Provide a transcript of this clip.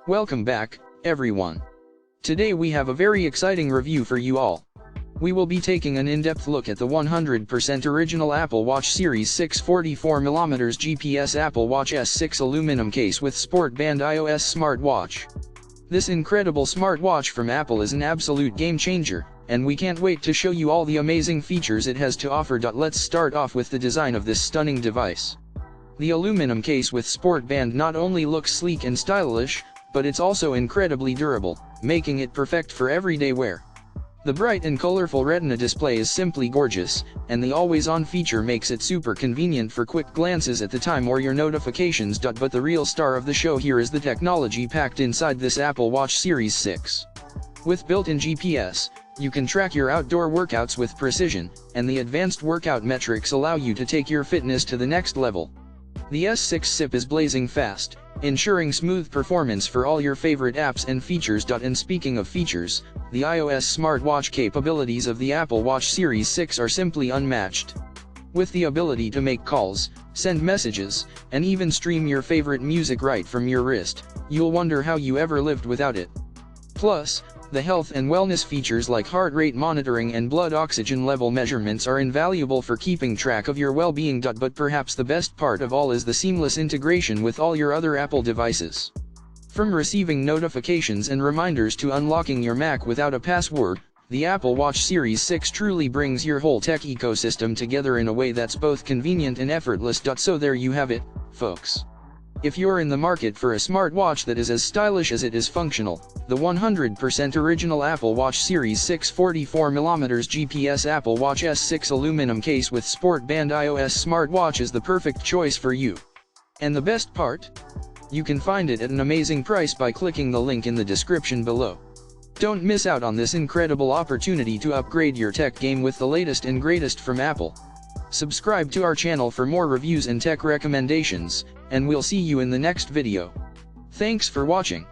Welcome back, everyone. Today we have a very exciting review for you all. We will be taking an in-depth look at the 100% original Apple Watch Series 6 44mm GPS Apple Watch S6 aluminum case with sport band iOS smartwatch. This incredible smartwatch from Apple is an absolute game changer, and we can't wait to show you all the amazing features it has to offer. Let's start off with the design of this stunning device. The aluminum case with sport band not only looks sleek and stylish, but it's also incredibly durable, making it perfect for everyday wear. The bright and colorful Retina display is simply gorgeous, and the always-on feature makes it super convenient for quick glances at the time or your notifications. But the real star of the show here is the technology packed inside this Apple Watch Series 6. With built-in GPS, you can track your outdoor workouts with precision, and the advanced workout metrics allow you to take your fitness to the next level. The S6 SIP is blazing fast, ensuring smooth performance for all your favorite apps and features. And speaking of features, the iOS smartwatch capabilities of the Apple Watch Series 6 are simply unmatched. With the ability to make calls, send messages, and even stream your favorite music right from your wrist, you'll wonder how you ever lived without it. Plus, the health and wellness features like heart rate monitoring and blood oxygen level measurements are invaluable for keeping track of your well-being. But perhaps the best part of all is the seamless integration with all your other Apple devices. From receiving notifications and reminders to unlocking your Mac without a password, the Apple Watch Series 6 truly brings your whole tech ecosystem together in a way that's both convenient and effortless. So there you have it, folks. If you're in the market for a smartwatch that is as stylish as it is functional, the 100% original Apple Watch Series 6 44mm GPS Apple Watch S6 aluminum case with sport band iOS smartwatch is the perfect choice for you. And the best part? You can find it at an amazing price by clicking the link in the description below. Don't miss out on this incredible opportunity to upgrade your tech game with the latest and greatest from Apple. Subscribe to our channel for more reviews and tech recommendations, and we'll see you in the next video. Thanks for watching.